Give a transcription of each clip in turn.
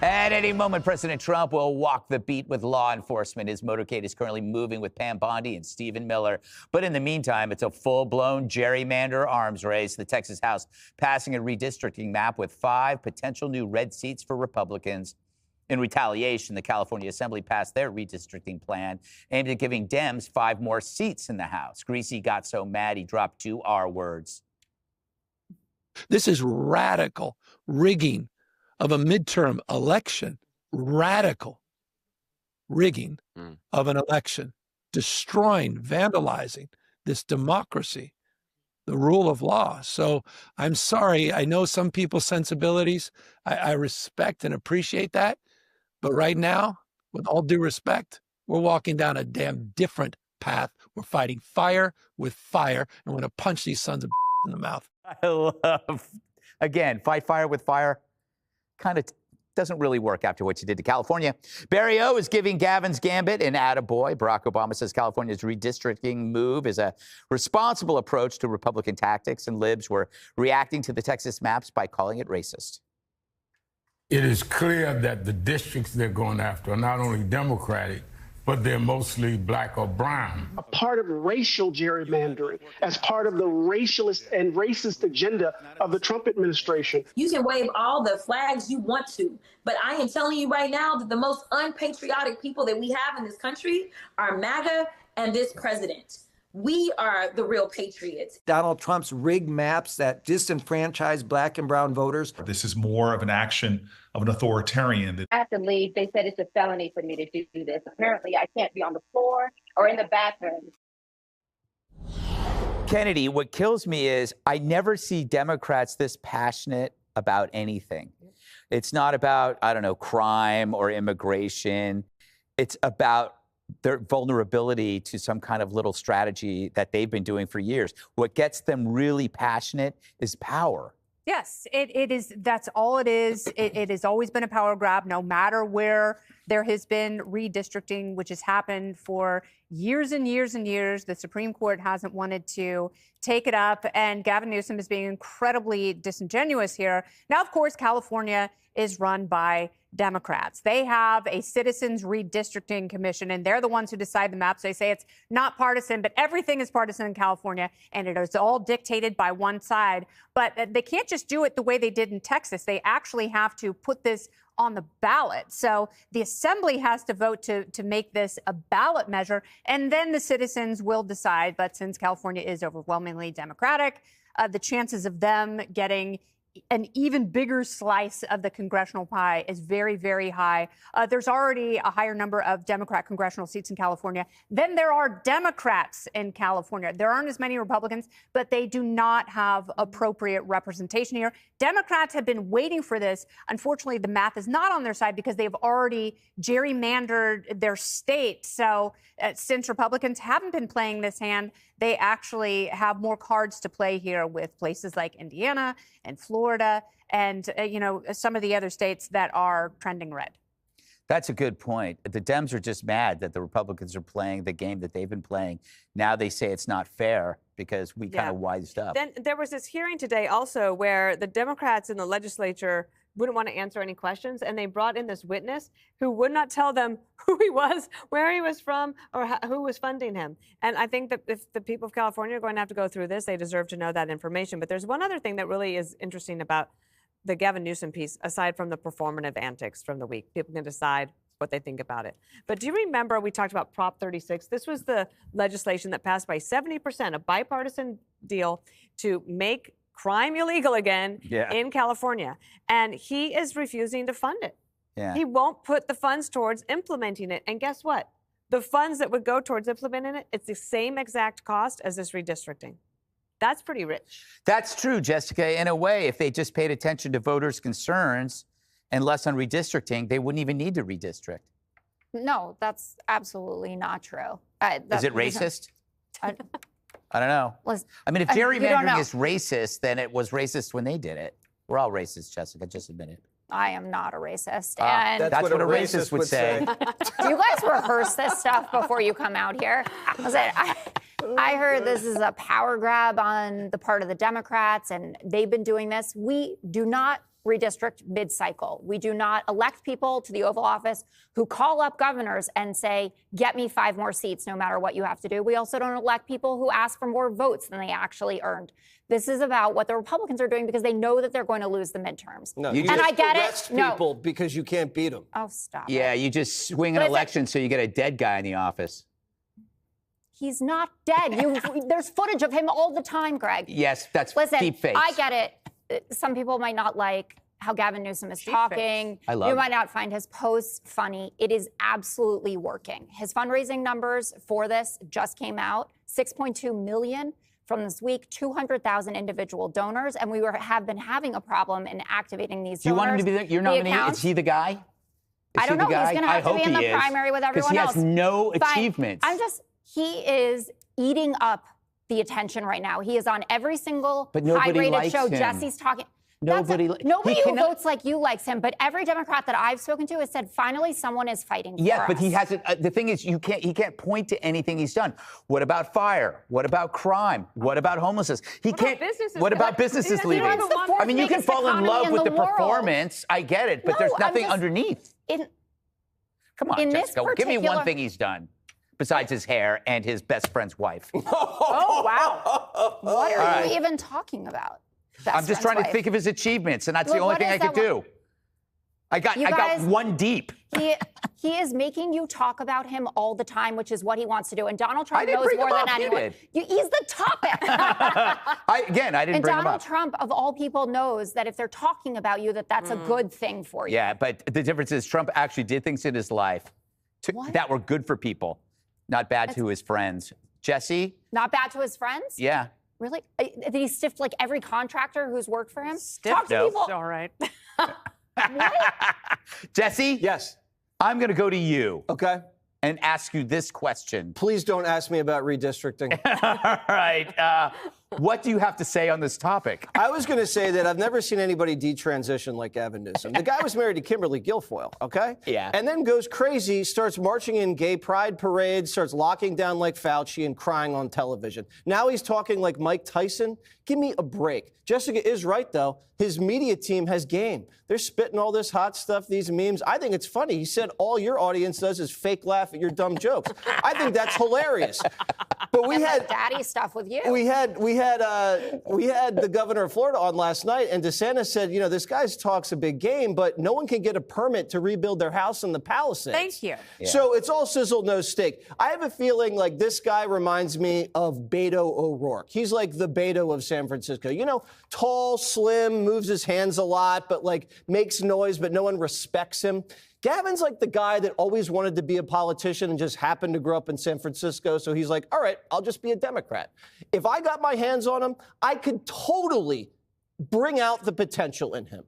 At any moment, President Trump will walk the beat with law enforcement. His motorcade is currently moving with Pam Bondi and Stephen Miller. But in the meantime, it's a full-blown gerrymander arms race. The Texas House passing a redistricting map with 5 potential new red seats for Republicans. In retaliation, the California Assembly passed their redistricting plan aimed at giving Dems 5 more seats in the House. Greasy got so mad he dropped 2 R words. This is radical rigging of a midterm election, radical rigging of an election, destroying, vandalizing this democracy, the rule of law. So I'm sorry. I know some people's sensibilities. I respect and appreciate that. But right now, with all due respect, we're walking down a damn different path. We're fighting fire with fire, and we're going to punch these sons of in the mouth. I love, again, fight fire with fire. Kind of doesn't really work after what you did to California. Barry O is giving Gavin's gambit an attaboy. Barack Obama says California's redistricting move is a responsible approach to Republican tactics, and libs were reacting to the Texas maps by calling it racist. It is clear that the districts they're going after are not only Democratic, but they're mostly black or brown. A part of racial gerrymandering as part of the racialist and racist agenda of the Trump administration. You can wave all the flags you want to, but I am telling you right now that the most unpatriotic people that we have in this country are MAGA and this president. We are the real patriots. Donald Trump's rigged maps that disenfranchise black and brown voters. This is more of an action of an authoritarian. I have to leave. They said it's a felony for me to do this. Apparently, I can't be on the floor or in the bathroom. Kennedy, what kills me is I never see Democrats this passionate about anything. It's not about, I don't know, crime or immigration. It's about their vulnerability to some kind of little strategy that they've been doing for years. What gets them really passionate is power. Yes, it is. That's all it is. It has always been a power grab, no matter where there has been redistricting, which has happened for years and years and years. The Supreme Court hasn't wanted to take it up, and Gavin Newsom is being incredibly disingenuous here. Now, of course, California is run by Democrats. They have a Citizens Redistricting Commission, and they're the ones who decide the maps. They say it's not partisan, but everything is partisan in California, and it is all dictated by one side. But they can't just do it the way they did in Texas. They actually have to put this on the ballot. So the Assembly has to vote to make this a ballot measure, and then the citizens will decide. But since California is overwhelmingly Democratic, the chances of them getting an even bigger slice of the congressional pie is very, very high. There's already a higher number of Democrat congressional seats in California than there are Democrats in California. There aren't as many Republicans, but they do not have appropriate representation here. Democrats have been waiting for this. Unfortunately, the math is not on their side because they've already gerrymandered their state. So since Republicans haven't been playing this hand, they actually have more cards to play here with places like Indiana and Florida and, some of the other states that are trending red. That's a good point. The Dems are just mad that the Republicans are playing the game that they've been playing. Now they say it's not fair because we kind of wised up. Then there was this hearing today also where the Democrats in the legislature wouldn't want to answer any questions, and they brought in this witness who would not tell them who he was, where he was from, or who was funding him. And I think that if the people of California are going to have to go through this, they deserve to know that information. But there's one other thing that really is interesting about the Gavin Newsom piece, aside from the performative antics from the week. People can decide what they think about it. But do you remember we talked about Prop 36? This was the legislation that passed by 70%, a bipartisan deal to make crime illegal again in California. And he is refusing to fund it. Yeah. He won't put the funds towards implementing it. And guess what? The funds that would go towards implementing it, it's the same exact cost as this redistricting. That's pretty rich. That's true, Jessica. In a way, if they just paid attention to voters' concerns and less on redistricting, they wouldn't even need to redistrict. No, that's absolutely not true. Is it racist? I don't know. I mean, if gerrymandering is racist, then it was racist when they did it. We're all racist, Jessica, just admit it. I am not a racist. And that's what a racist would say. Do you guys rehearse this stuff before you come out here? I heard this is a power grab on the part of the Democrats, and they've been doing this. We do not redistrict mid-cycle. We do not elect people to the Oval Office who call up governors and say, get me 5 more seats no matter what you have to do. We also don't elect people who ask for more votes than they actually earned. This is about what the Republicans are doing because they know that they're going to lose the midterms. No, you and just I get arrest it. people because you can't beat them. Oh, stop. Yeah, you just swing an election so you get a dead guy in the office. He's not dead. There's footage of him all the time, Greg. Yes, that's Listen, deep fakes. I get it. Some people might not like how Gavin Newsom is talking. I love You it. might not find his posts funny. It is absolutely working. His fundraising numbers for this just came out. 6.2 million from this week, 200,000 individual donors, and we have been having a problem in activating these donors. Do you want him to be your nominee? Is he the guy? I don't know. He's going to have to be in the primary with everyone else. Because he has no Fine. achievements. He is eating up the attention right now. He is on every single But nobody high-rated likes show. him. Jesse's talking. Nobody Who votes like you likes him, but every Democrat that I've spoken to has said finally someone is fighting for Yeah, but us. he hasn't. The thing is, he can't point to anything he's done. What about fire? What about crime? What about homelessness? What about businesses leaving? I mean, you can fall in love with the performance. I get it, but there's nothing underneath. Come on, Jessica. Give me one thing he's done besides his hair and his best friend's wife. Oh, wow. What are you even talking about? I'm just trying to think of his achievements, and that's the only thing I could do. I got one deep. He is making you talk about him all the time, which is what he wants to do. And Donald Trump knows more than anyone. He's the topic. I didn't bring him Donald up. Trump, of all people, knows that if they're talking about you, that's a good thing for you. Yeah, but the difference is Trump actually did things in his life that were good for people, not bad to his friends. Jesse? Not bad to his friends? Yeah. Really? Did he stiff like every contractor who's worked for him? Talk to people. All right. Jesse? Yes. I'm going to go to you. Okay. And ask you this question. Please don't ask me about redistricting. All right. What do you have to say on this topic? I was going to say that I've never seen anybody detransition like Gavin Newsom. The guy was married to Kimberly Guilfoyle, okay? Yeah. And then goes crazy, starts marching in gay pride parades, starts locking down like Fauci and crying on television. Now he's talking like Mike Tyson. Give me a break. Jessica is right, though. His media team has game. They're spitting all this hot stuff, these memes. I think it's funny. He said all your audience does is fake laugh at your dumb jokes. I think that's hilarious. But we had daddy stuff with you. We had the governor of Florida on last night, and DeSantis said, this guy's talks a big game, but no one can get a permit to rebuild their house in the Palisades. Thank you. Yeah. So it's all sizzle, no steak. I have a feeling like this guy reminds me of Beto O'Rourke. He's like the Beto of San Francisco. Tall, slim, moves his hands a lot, but makes noise, but no one respects him. Gavin's like the guy that always wanted to be a politician and just happened to grow up in San Francisco. So he's like, all right, I'll just be a Democrat. If I got my hands on him, I could totally bring out the potential in him.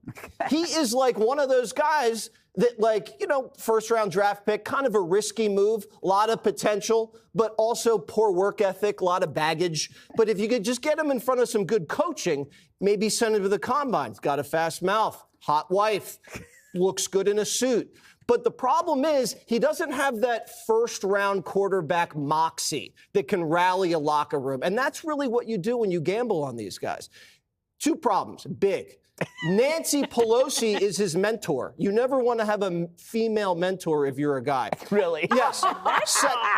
He is like one of those guys that first round draft pick, kind of a risky move, a lot of potential, but also poor work ethic, a lot of baggage. But if you could just get him in front of some good coaching, maybe send him to the combine. He's got a fast mouth, hot wife, looks good in a suit. But the problem is he doesn't have that first-round quarterback moxie that can rally a locker room. And that's really what you do when you gamble on these guys. 2 problems, big. Nancy Pelosi is his mentor. You never want to have a female mentor if you're a guy. Really? Yes.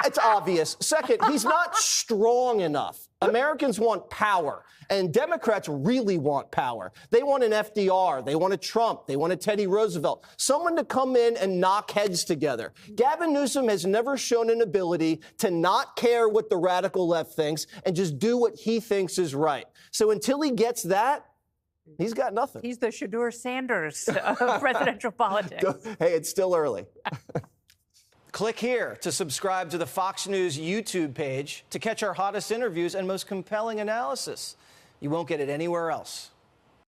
It's obvious. Second, he's not strong enough. Americans want power, and Democrats really want power. They want an FDR. They want a Trump. They want a Teddy Roosevelt. Someone to come in and knock heads together. Gavin Newsom has never shown an ability to not care what the radical left thinks and just do what he thinks is right. So until he gets that, he's got nothing. He's the Shadur Sanders of presidential politics. Hey, it's still early. Click here to subscribe to the Fox News YouTube page to catch our hottest interviews and most compelling analysis. You won't get it anywhere else.